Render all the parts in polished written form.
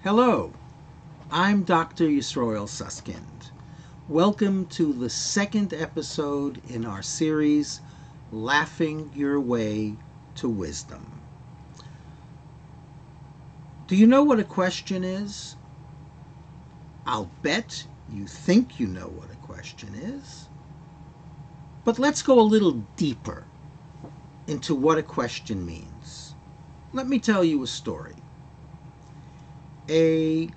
Hello, I'm Dr. Yisroel Susskind. Welcome to the second episode in our series, Laughing Your Way to Wisdom. Do you know what a question is? I'll bet you think you know what a question is. But let's go a little deeper into what a question means. Let me tell you a story. A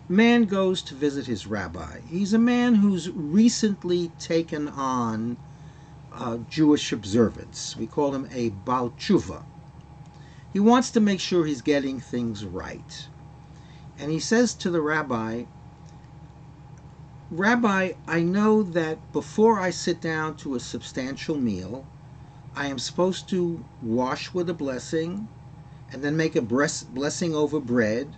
man goes to visit his rabbi. He's a man who's recently taken on Jewish observance. We call him a Baal Tshuva. He wants to make sure he's getting things right. And he says to the rabbi, Rabbi, I know that before I sit down to a substantial meal, I am supposed to wash with a blessing and then make a blessing over bread.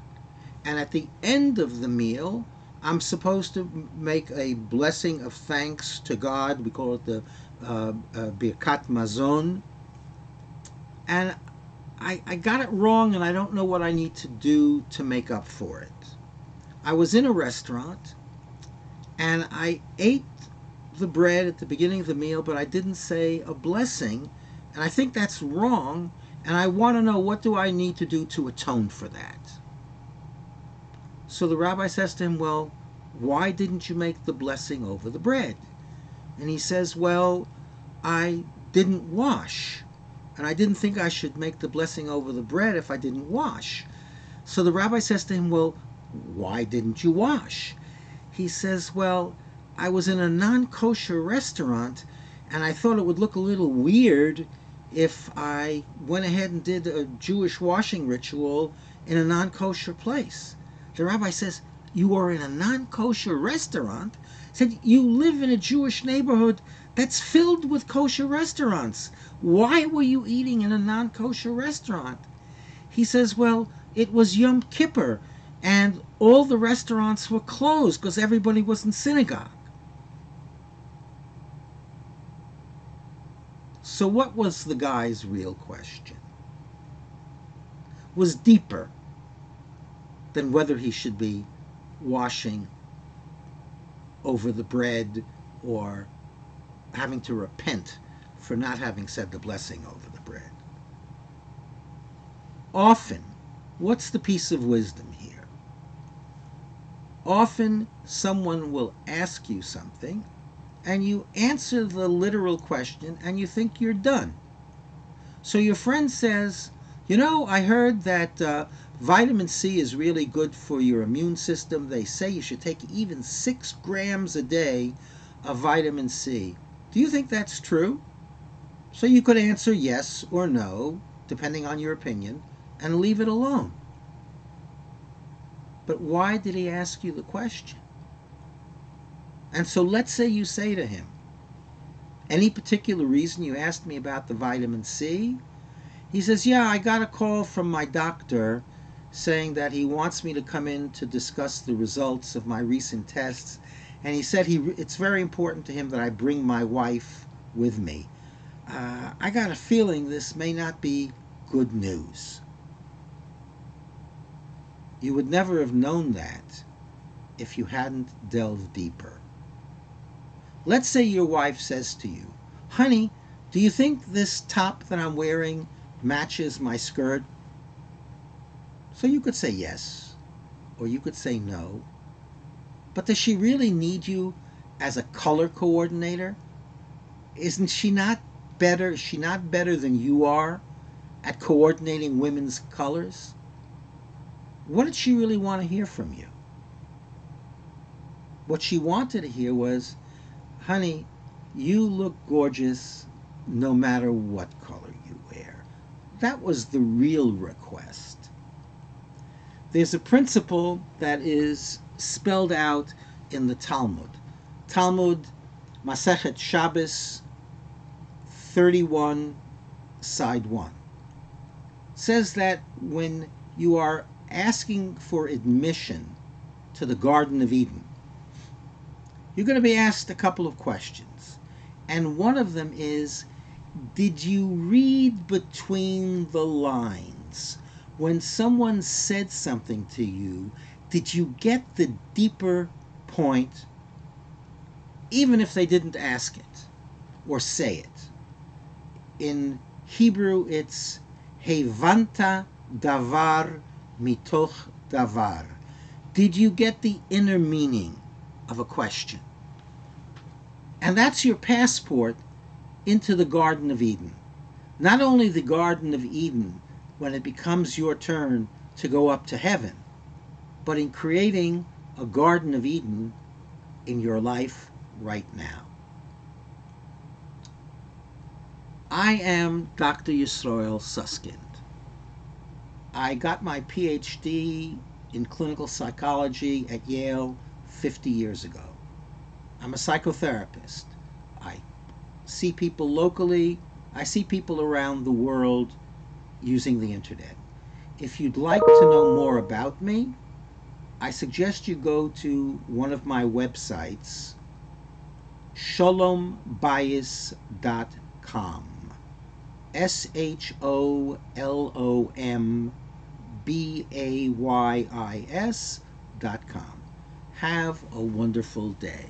And at the end of the meal, I'm supposed to make a blessing of thanks to God. We call it the Birkat Mazon. And I got it wrong, and I don't know what I need to do to make up for it. I was in a restaurant, and I ate the bread at the beginning of the meal, but I didn't say a blessing, and I think that's wrong, and I want to know, what do I need to do to atone for that? So the rabbi says to him, well, why didn't you make the blessing over the bread? And he says, well, I didn't wash, and I didn't think I should make the blessing over the bread if I didn't wash. So the rabbi says to him, well, why didn't you wash? He says, well, I was in a non-kosher restaurant, and I thought it would look a little weird if I went ahead and did a Jewish washing ritual in a non-kosher place. The rabbi says, you are in a non-kosher restaurant? He said, you live in a Jewish neighborhood that's filled with kosher restaurants. Why were you eating in a non-kosher restaurant? He says, well, it was Yom Kippur, and all the restaurants were closed because everybody was in synagogue. So what was the guy's real question? It was deeper than whether he should be washing over the bread or having to repent for not having said the blessing over the bread. Often, what's the piece of wisdom here? Often someone will ask you something and you answer the literal question and you think you're done. So your friend says, you know, I heard that vitamin C is really good for your immune system. They say you should take even 6 grams a day of vitamin C. Do you think that's true? So you could answer yes or no, depending on your opinion, and leave it alone. But why did he ask you the question? And so let's say you say to him, any particular reason you asked me about the vitamin C? He says, yeah, I got a call from my doctor saying that he wants me to come in to discuss the results of my recent tests. And he said it's very important to him that I bring my wife with me. I got a feeling this may not be good news. You would never have known that if you hadn't delved deeper. Let's say your wife says to you, honey, do you think this top that I'm wearing matches my skirt? So you could say yes, or you could say no. But does she really need you as a color coordinator? Isn't she not better? Is she not better than you are at coordinating women's colors? What did she really want to hear from you? What she wanted to hear was, honey, you look gorgeous no matter what color you wear. That was the real request. There's a principle that is spelled out in the Talmud. Talmud, Masechet Shabbos 31, side 1. Says that when you are asking for admission to the Garden of Eden, you're going to be asked a couple of questions. And one of them is, did you read between the lines When someone said something to you, did you get the deeper point, even if they didn't ask it or say it? In Hebrew, it's Hevanta davar mitoch davar. Did you get the inner meaning of a question? And that's your passport into the Garden of Eden. Not only the Garden of Eden when it becomes your turn to go up to heaven, but in creating a Garden of Eden in your life right now. I am Dr. Yisroel Susskind. I got my PhD in clinical psychology at Yale 50 years ago. I'm a psychotherapist. I see people locally. I see people around the world using the internet. If you'd like to know more about me, I suggest you go to one of my websites, sholombayis.com. SHOLOMBAYIS.com. Have a wonderful day.